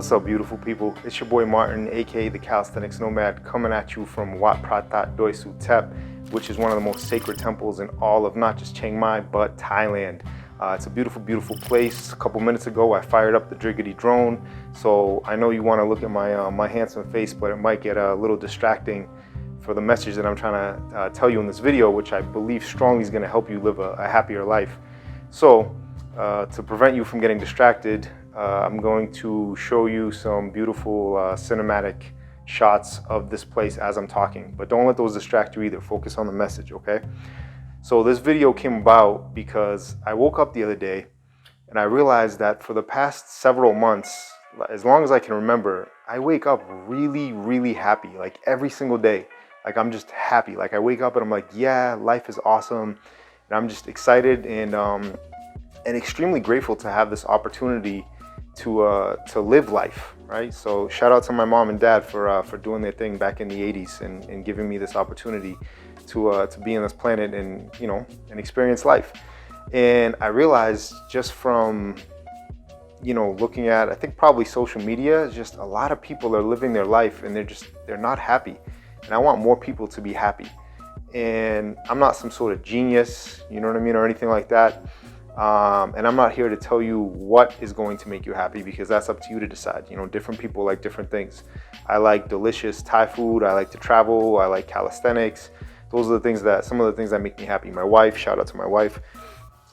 What's up, beautiful people? It's your boy Martin, aka the Calisthenics Nomad, coming at you from Wat Pratat Doi Suthep, which is one of the most sacred temples in all of not just Chiang Mai but Thailand. It's a beautiful, beautiful place. A couple minutes ago, I fired up the Driggity drone, so I know you want to look at my handsome face, but it might get a little distracting for the message that I'm trying to tell you in this video, which I believe strongly is going to help you live a happier life. So, to prevent you from getting distracted, I'm going to show you some beautiful cinematic shots of this place as I'm talking, but don't let those distract you either. Focus on the message, okay? So this video came about because I woke up the other day and I realized that for the past several months, as long as I can remember, I wake up really, really happy, like every single day. Like I'm just happy. Like I wake up and I'm like, yeah, life is awesome. And I'm just excited and extremely grateful to have this opportunity to live life, right? So shout out to my mom and dad for doing their thing back in the 80s and giving me this opportunity to be on this planet and, you know, and experience life. And I realized just from, you know, looking at, I think probably social media, just a lot of people are living their life and they're not happy. And I want more people to be happy. And I'm not some sort of genius, you know what I mean, or anything like that. And I'm not here to tell you what is going to make you happy, because that's up to you to decide. You know, different people like different things. I like delicious Thai food. I like to travel. I like calisthenics. Those are the things some of the things that make me happy. My wife, shout out to my wife.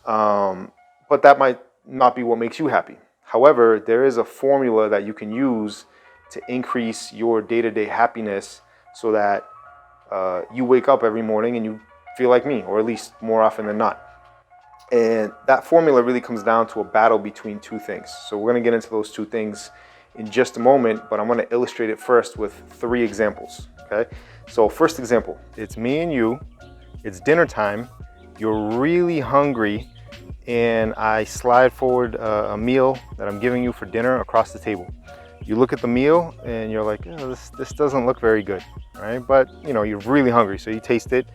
But that might not be what makes you happy. However, there is a formula that you can use to increase your day-to-day happiness so that you wake up every morning and you feel like me, or at least more often than not. And that formula really comes down to a battle between two things. So we're going to get into those two things in just a moment, but I'm going to illustrate it first with 3 examples, okay? So first example, it's me and you, it's dinner time, you're really hungry, and I slide forward a meal that I'm giving you for dinner across the table. You look at the meal and you're like, oh, this doesn't look very good, right? But you know, you're really hungry, so you taste it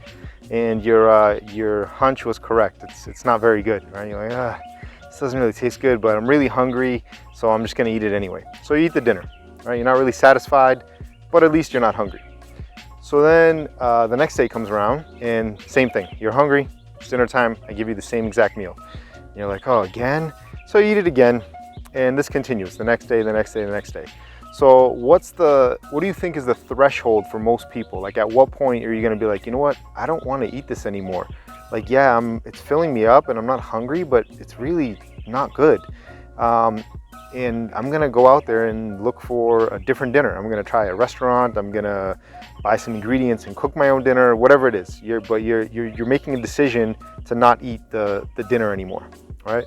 and your hunch was correct. It's not very good, right? You're like, this doesn't really taste good, but I'm really hungry, so I'm just gonna eat it anyway. So you eat the dinner, right? You're not really satisfied, but at least you're not hungry. So then the next day comes around and same thing. You're hungry, it's dinner time, I give you the same exact meal. And you're like, oh, again? So you eat it again, and this continues the next day, the next day, the next day. So what do you think is the threshold for most people? Like at what point are you gonna be like, you know what, I don't wanna eat this anymore. Like, yeah, it's filling me up and I'm not hungry, but it's really not good. And I'm gonna go out there and look for a different dinner. I'm gonna try a restaurant, I'm gonna buy some ingredients and cook my own dinner, whatever it is. You're making a decision to not eat the dinner anymore, right?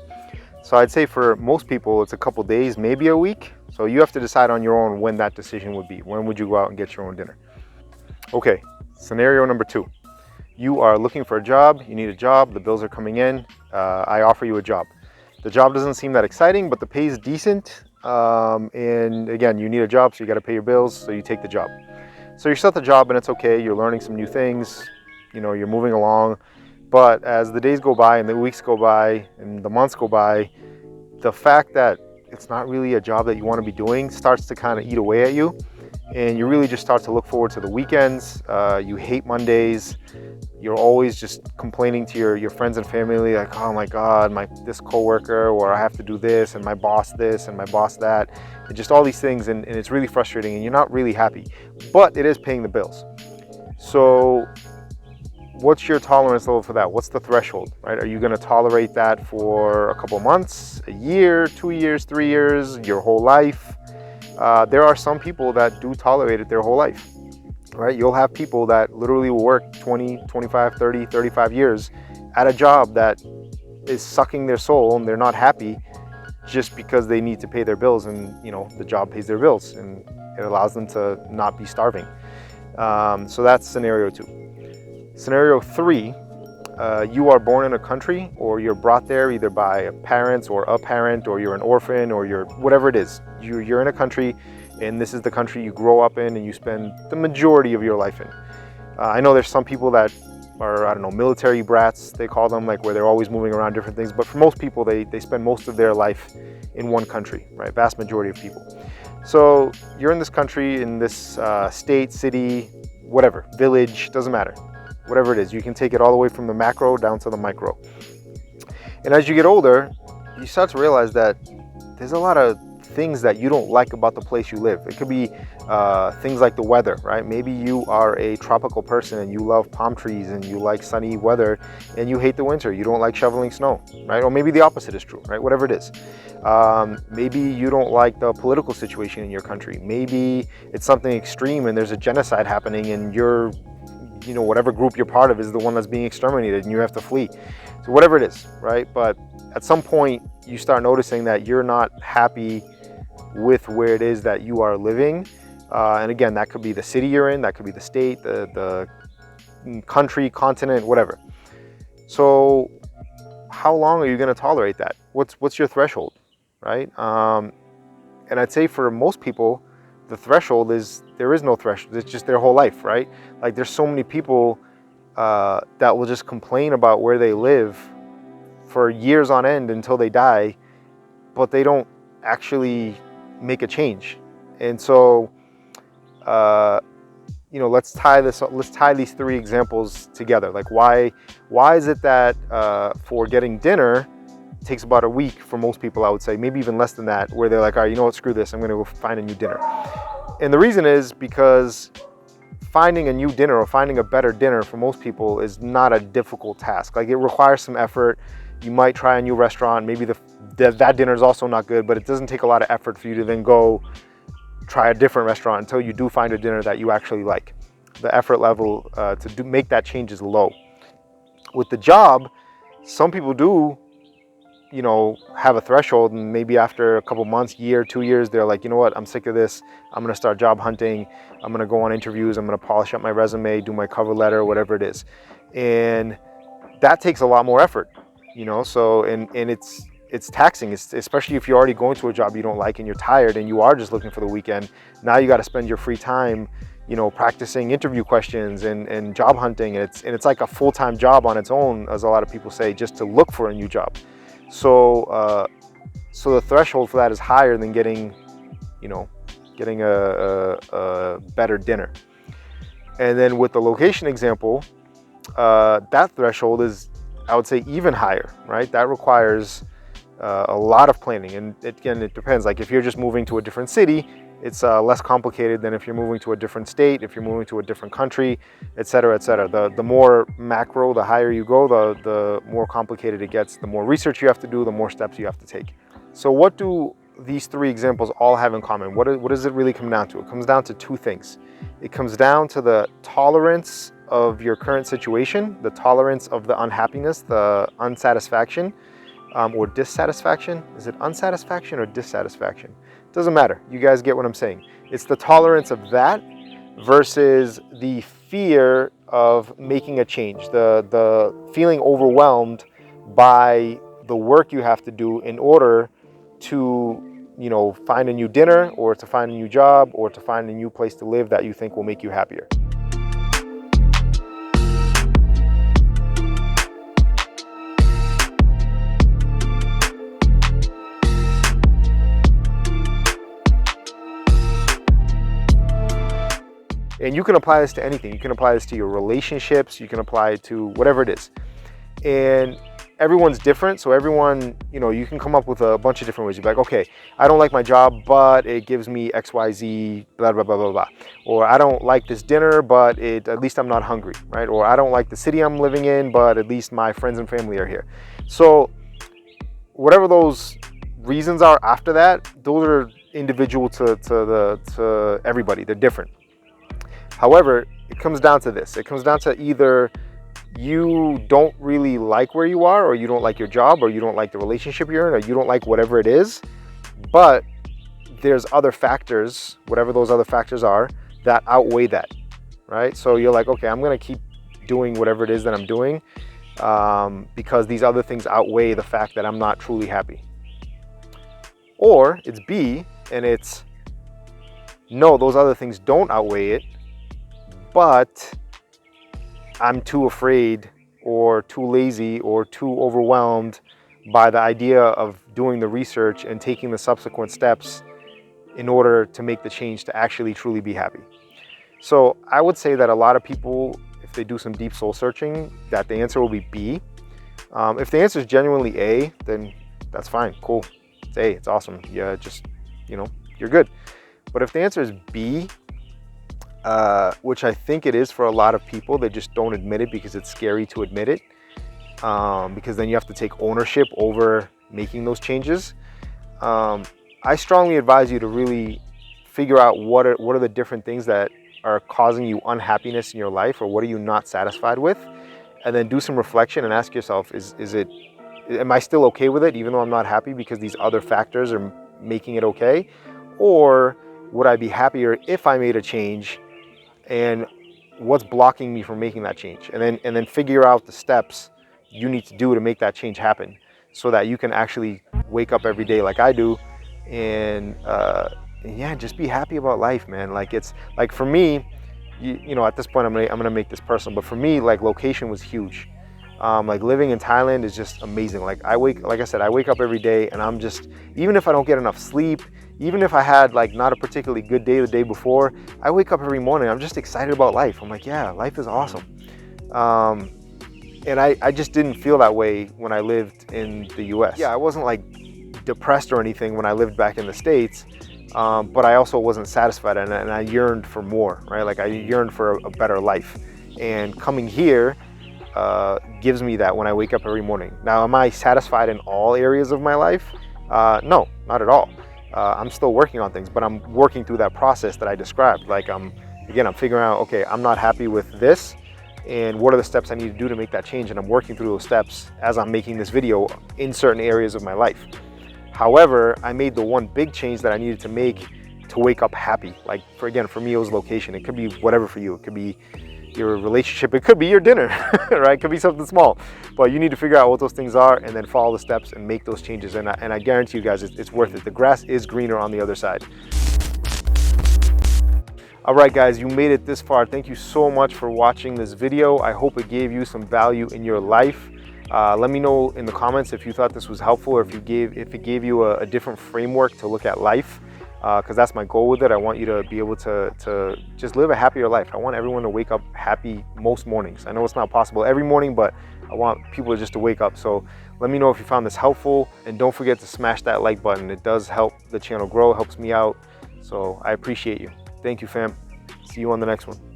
So I'd say for most people, it's a couple days, maybe a week. So you have to decide on your own when that decision would be. When would you go out and get your own dinner? Okay, scenario number 2. You are looking for a job, you need a job, the bills are coming in, I offer you a job. The job doesn't seem that exciting, but the pay is decent. And again, you need a job, so you gotta pay your bills, so you take the job. So you start the job and it's okay, you're learning some new things, you know, you're moving along. But as the days go by and the weeks go by and the months go by, the fact that it's not really a job that you want to be doing starts to kind of eat away at you, and you really just start to look forward to the weekends. You hate Mondays. You're always just complaining to your friends and family, like, oh my God, this coworker, or I have to do this, and my boss this, and my boss that, and just all these things, and it's really frustrating, and you're not really happy, but it is paying the bills. So what's your tolerance level for that? What's the threshold, right? Are you going to tolerate that for a couple months, a year, 2 years, 3 years, your whole life? There are some people that do tolerate it their whole life, right? You'll have people that literally will work 20, 25, 30, 35 years at a job that is sucking their soul and they're not happy just because they need to pay their bills, and you know, the job pays their bills and it allows them to not be starving. So that's scenario 2. Scenario 3, you are born in a country, or you're brought there either by parents or a parent, or you're an orphan, or you're whatever it is. You're in a country, and this is the country you grow up in and you spend the majority of your life in. I know there's some people that are, I don't know, military brats, they call them, like where they're always moving around different things. But for most people, they spend most of their life in one country, right? Vast majority of people. So you're in this country, in this state, city, whatever, village, doesn't matter. Whatever it is, you can take it all the way from the macro down to the micro. And as you get older, you start to realize that there's a lot of things that you don't like about the place you live. It could be things like the weather, right? Maybe you are a tropical person and you love palm trees and you like sunny weather and you hate the winter. You don't like shoveling snow, right? Or maybe the opposite is true, right? Whatever it is. Maybe you don't like the political situation in your country. Maybe it's something extreme and there's a genocide happening and you're, you know, whatever group you're part of is the one that's being exterminated and you have to flee. So whatever it is, right? But at some point you start noticing that you're not happy with where it is that you are living. And again, that could be the city you're in, that could be the state, the country, continent, whatever. So how long are you going to tolerate that? What's your threshold, right? And I'd say for most people, the threshold is, there is no threshold. It's just their whole life, right? Like there's so many people that will just complain about where they live for years on end until they die, but they don't actually make a change. And so, you know, let's tie these three examples together. Like why is it that for getting dinner, it takes about a week for most people, I would say, maybe even less than that, where they're like, all right, you know what, screw this, I'm gonna go find a new dinner. And the reason is because finding a new dinner or finding a better dinner for most people is not a difficult task. Like it requires some effort. You might try a new restaurant, maybe that dinner is also not good, but it doesn't take a lot of effort for you to then go try a different restaurant until you do find a dinner that you actually like. The effort level to make that change is low. With the job, some people do, you know, have a threshold, and maybe after a couple months, year, 2 years, they're like, you know what, I'm sick of this. I'm gonna start job hunting. I'm gonna go on interviews. I'm gonna polish up my resume, do my cover letter, whatever it is. And that takes a lot more effort, you know, so, and it's taxing, especially if you're already going to a job you don't like and you're tired and you are just looking for the weekend. Now you got to spend your free time, you know, practicing interview questions and job hunting. And it's like a full-time job on its own, as a lot of people say, just to look for a new job. So, so the threshold for that is higher than getting a better dinner. And then with the location example, that threshold is, I would say, even higher, right? That requires a lot of planning. And again, it depends. Like if you're just moving to a different city, it's less complicated than if you're moving to a different state, if you're moving to a different country, et cetera, et cetera. The more macro, the higher you go, the more complicated it gets, the more research you have to do, the more steps you have to take. So what do these three examples all have in common? What does it really come down to? It comes down to two things. It comes down to the tolerance of your current situation, the tolerance of the unhappiness, the unsatisfaction, or dissatisfaction. Is it unsatisfaction or dissatisfaction? Doesn't matter. You guys get what I'm saying. It's the tolerance of that versus the fear of making a change, the feeling overwhelmed by the work you have to do in order to, you know, find a new dinner or to find a new job or to find a new place to live that you think will make you happier. And you can apply this to anything. You can apply this to your relationships. You can apply it to whatever it is. And everyone's different. So everyone, you know, you can come up with a bunch of different ways. You're like, okay, I don't like my job, but it gives me XYZ, blah, blah, blah, blah, blah. Or I don't like this dinner, but at least I'm not hungry, right? Or I don't like the city I'm living in, but at least my friends and family are here. So whatever those reasons are after that, those are individual to everybody. They're different. However, it comes down to this. It comes down to either you don't really like where you are, or you don't like your job, or you don't like the relationship you're in, or you don't like whatever it is, but there's other factors, whatever those other factors are, that outweigh that, right? So you're like, okay, I'm gonna keep doing whatever it is that I'm doing because these other things outweigh the fact that I'm not truly happy. Or it's B, and it's, no, those other things don't outweigh it, but I'm too afraid or too lazy or too overwhelmed by the idea of doing the research and taking the subsequent steps in order to make the change to actually truly be happy. So I would say that a lot of people, if they do some deep soul searching, that the answer will be B. If the answer is genuinely A, then that's fine, cool. It's A, it's awesome. Yeah, just, you're good. But if the answer is B, which I think it is for a lot of people, they just don't admit it because it's scary to admit it. Because then you have to take ownership over making those changes. I strongly advise you to really figure out what are the different things that are causing you unhappiness in your life, or what are you not satisfied with, and then do some reflection and ask yourself, am I still okay with it even though I'm not happy because these other factors are making it okay? Or would I be happier if I made a change, and what's blocking me from making that change? And then figure out the steps you need to do to make that change happen, so that you can actually wake up every day like I do and yeah, just be happy about life, man. Like, it's like, for me, at this point I'm gonna make this personal, but for me, like, location was huge. Like, living in Thailand is just amazing. Like I said, I wake up every day and I'm just, even if I don't get enough sleep, even if I had like not a particularly good day the day before, I wake up every morning, I'm just excited about life. I'm like, yeah, life is awesome. And I just didn't feel that way when I lived in the US. Yeah, I wasn't like depressed or anything when I lived back in the States, but I also wasn't satisfied, and I yearned for more, right? Like, I yearned for a better life. And coming here gives me that when I wake up every morning. Now, am I satisfied in all areas of my life? No, not at all. I'm still working on things, but I'm working through that process that I described. Like, I'm figuring out, okay, I'm not happy with this, and what are the steps I need to do to make that change? And I'm working through those steps as I'm making this video in certain areas of my life. However, I made the one big change that I needed to make to wake up happy. Like, for me, it was location. It could be whatever for you. It could be your relationship. It could be your dinner, right? It could be something small. But you need to figure out what those things are and then follow the steps and make those changes. And I guarantee you guys, it's worth it. The grass is greener on the other side. All right, guys, you made it this far. Thank you so much for watching this video. I hope it gave you some value in your life. Let me know in the comments if you thought this was helpful, or if it gave you a different framework to look at life, because that's my goal with it. I want you to be able to just live a happier life. I want everyone to wake up happy most mornings. I know it's not possible every morning, but I want people just to wake up. So let me know if you found this helpful, and don't forget to smash that like button. It does help the channel grow, helps me out. So I appreciate you. Thank you, fam. See you on the next one.